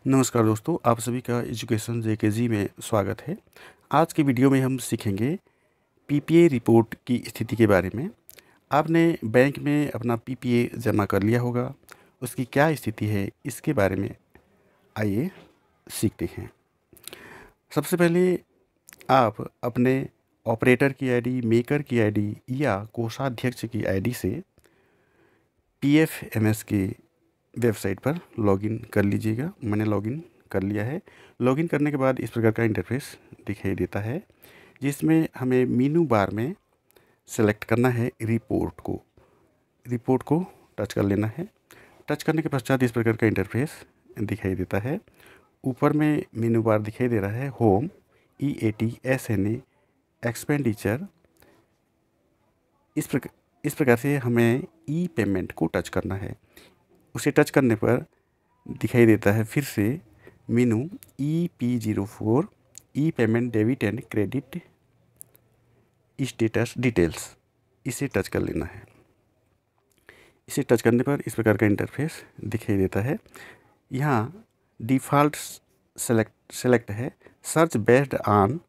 नमस्कार दोस्तों, आप सभी का एजुकेशन जेकेजी में स्वागत है। आज की वीडियो में हम सीखेंगे पीपीए रिपोर्ट की स्थिति के बारे में। आपने बैंक में अपना पीपीए जमा कर लिया होगा, उसकी क्या स्थिति है इसके बारे में आइए सीखते हैं। सबसे पहले आप अपने ऑपरेटर की आईडी, मेकर की आईडी या कोषाध्यक्ष की आईडी से पीएफएमएस की वेबसाइट पर लॉगिन कर लीजिएगा। मैंने लॉगिन कर लिया है। लॉगिन करने के बाद इस प्रकार का इंटरफेस दिखाई देता है, जिसमें हमें मेनू बार में सेलेक्ट करना है रिपोर्ट को टच कर लेना है। टच करने के पश्चात इस प्रकार का इंटरफेस दिखाई देता है। ऊपर में मेनू बार दिखाई दे रहा है होम, EAT, SNA, एक्सपेंडिचर। इस प्रकार से हमें ई पेमेंट को टच करना है। उसे टच करने पर दिखाई देता है फिर से मेनू EP04, E payment debit and credit status details. इसे टच कर लेना है। इसे टच करने पर इस प्रकार का इंटरफेस दिखाई देता है। यहाँ डिफ़ॉल्ट सेलेक्ट है सर्च बेस्ड ऑन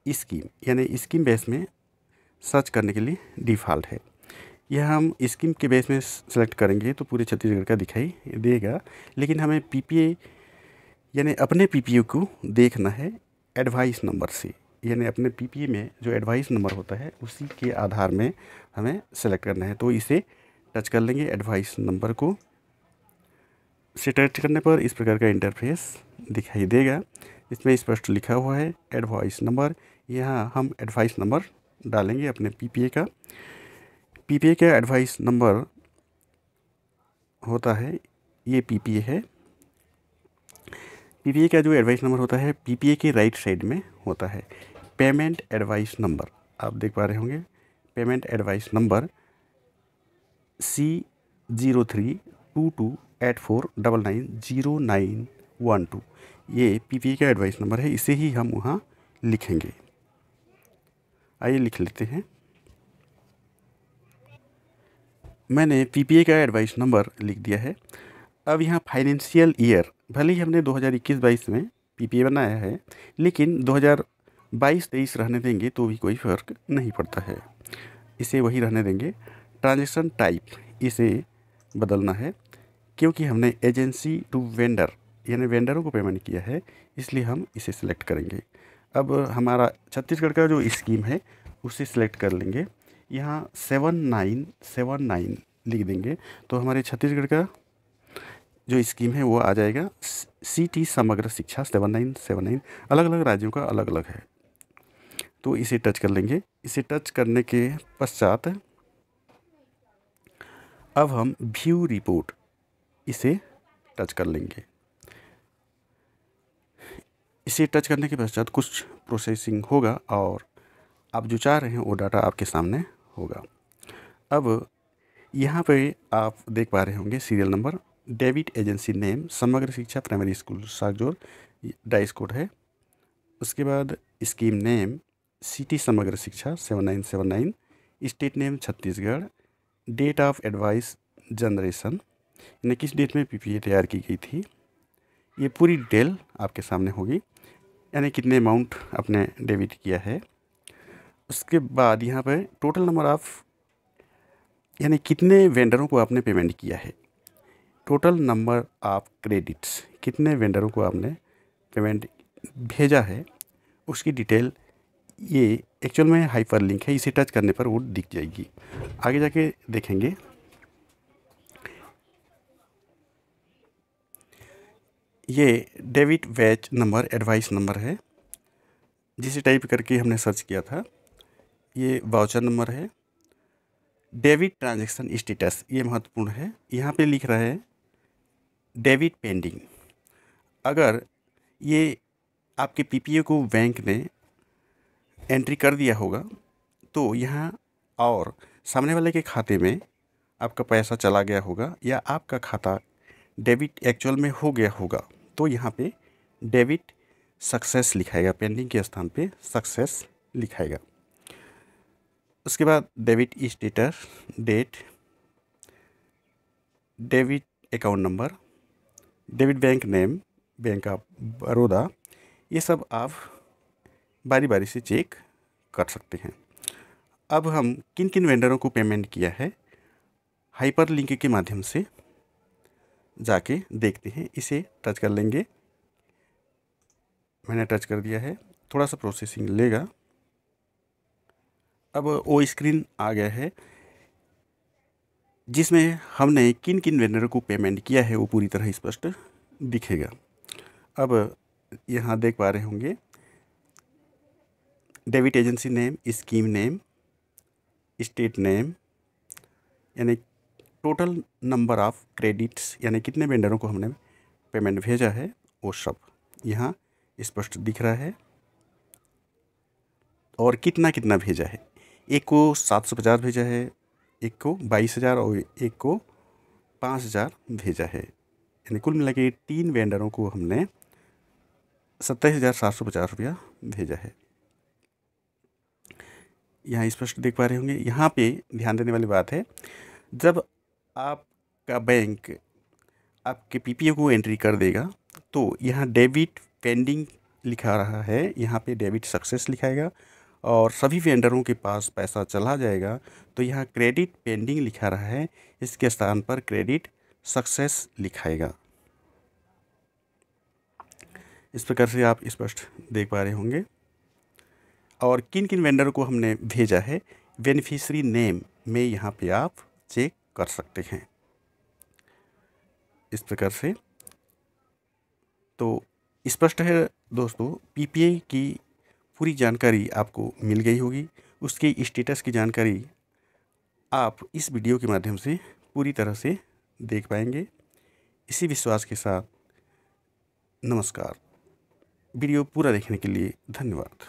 स्कीम, यानी स्कीम बेस में सर्च करने के लिए डिफ़ॉल्ट है। यह हम स्कीम के बेस में सेलेक्ट करेंगे तो पूरे छत्तीसगढ़ का दिखाई देगा, लेकिन हमें पीपीए यानी अपने पीपीए को देखना है एडवाइस नंबर से। यानी अपने पीपीए में जो एडवाइस नंबर होता है उसी के आधार में हमें सेलेक्ट करना है। तो इसे टच कर लेंगे एडवाइस नंबर को। इसे टच करने पर इस प्रकार का इंटरफेस दिखाई देगा। इसमें स्पष्ट लिखा हुआ है एडवाइस नंबर। यहाँ हम एडवाइस नंबर डालेंगे अपने पीपीए का। पीपीए का एडवाइस नंबर होता है, ये पीपीए है। पीपीए का जो एडवाइस नंबर होता है पीपीए के राइट साइड में होता है पेमेंट एडवाइस नंबर। आप देख पा रहे होंगे पेमेंट एडवाइस नंबर C032284990912। ये पीपीए का एडवाइस नंबर है, इसे ही हम वहाँ लिखेंगे। आइए लिख लेते हैं। मैंने पीपीए का एडवाइस नंबर लिख दिया है। अब यहाँ फाइनेंशियल ईयर, भले ही हमने 2021-22 में पीपीए बनाया है, लेकिन 2022-23 रहने देंगे तो भी कोई फ़र्क नहीं पड़ता है, इसे वही रहने देंगे। ट्रांजैक्शन टाइप इसे बदलना है, क्योंकि हमने एजेंसी टू वेंडर यानी वेंडरों को पेमेंट किया है, इसलिए हम इसे सिलेक्ट करेंगे। अब हमारा छत्तीसगढ़ का जो स्कीम है उसे सिलेक्ट कर लेंगे। यहाँ 7979 लिख देंगे तो हमारे छत्तीसगढ़ का जो स्कीम है वो आ जाएगा। CT समग्र शिक्षा 7979। अलग अलग राज्यों का अलग अलग है, तो इसे टच कर लेंगे। इसे टच करने के पश्चात अब हम व्यू रिपोर्ट इसे टच कर लेंगे। इसे टच करने के पश्चात कुछ प्रोसेसिंग होगा और आप जो चाह रहे हैं वो डाटा आपके सामने होगा। अब यहाँ पे आप देख पा रहे होंगे serial number, debit agency name Samagra Shiksha primary school Sagjor, DISE code है। उसके बाद scheme name CT Samagra Shiksha 7979, state name Chhattisgarh, date of advice generation यानी किस डेट में पीपीए तैयार की गई थी, ये पूरी डिटेल आपके सामने होगी, यानी कितने अमाउंट आपने डेबिट किया है। उसके बाद यहाँ पर टोटल नंबर ऑफ यानी कितने वेंडरों को आपने पेमेंट किया है। टोटल नंबर ऑफ क्रेडिट्स, कितने वेंडरों को आपने पेमेंट भेजा है, उसकी डिटेल ये एक्चुअल में हाइपर लिंक है, इसे टच करने पर वो दिख जाएगी। आगे जाके देखेंगे। ये debit batch number advice number है, जिसे टाइप करके हमने सर्च किया था। ये वाउचर नंबर है। डेबिट ट्रांजैक्शन स्टेटस, ये महत्वपूर्ण है। यहाँ पे लिख रहा है डेबिट पेंडिंग। अगर ये आपके पीपीए को बैंक ने एंट्री कर दिया होगा तो यहाँ और सामने वाले के खाते में आपका पैसा चला गया होगा या आपका खाता डेबिट एक्चुअल में हो गया होगा तो यहाँ पे डेबिट सक्सेस लिखाएगा, पेंडिंग के स्थान पे सक्सेस लिखाएगा। उसके बाद debit status, date, debit account number, debit bank name, bank of Baroda, ये सब आप बारी बारी से चेक कर सकते हैं। अब हम किन किन वेंडरों को पेमेंट किया है, हाइपर लिंक के माध्यम से जाके देखते हैं। इसे टच कर लेंगे, मैंने टच कर दिया है, थोड़ा सा प्रोसेसिंग लेगा। अब वो स्क्रीन आ गया है जिसमें हमने किन किन वेंडरों को पेमेंट किया है वो पूरी तरह स्पष्ट दिखेगा। अब यहाँ देख पा रहे होंगे debit agency name, scheme name, state name, यानी टोटल नंबर ऑफ क्रेडिट्स, यानी कितने वेंडरों को हमने पेमेंट भेजा है वो सब यहाँ स्पष्ट दिख रहा है। और कितना कितना भेजा है, एक को 750 भेजा है, एक को 22,000 और एक को 5,000 भेजा है। यानी कुल मिला के 3 वेंडरों को हमने 27,750 रुपया भेजा है। यहाँ स्पष्ट देख पा रहे होंगे। यहाँ पे ध्यान देने वाली बात है, जब आपका बैंक आपके पीपीओ को एंट्री कर देगा तो यहाँ डेबिट पेंडिंग लिखा रहा है, यहाँ पे डेबिट सक्सेस लिखाएगा और सभी वेंडरों के पास पैसा चला जाएगा तो यहाँ क्रेडिट पेंडिंग लिखा रहा है, इसके स्थान पर क्रेडिट सक्सेस लिखाएगा। इस प्रकार से आप स्पष्ट देख पा रहे होंगे। और किन किन वेंडरों को हमने भेजा है, बेनिफिशियरी नेम में यहाँ पे आप चेक कर सकते हैं इस प्रकार से। तो स्पष्ट है दोस्तों, पीपीआई की पूरी जानकारी आपको मिल गई होगी। उसके स्टेटस की जानकारी आप इस वीडियो के माध्यम से पूरी तरह से देख पाएंगे। इसी विश्वास के साथ नमस्कार। वीडियो पूरा देखने के लिए धन्यवाद।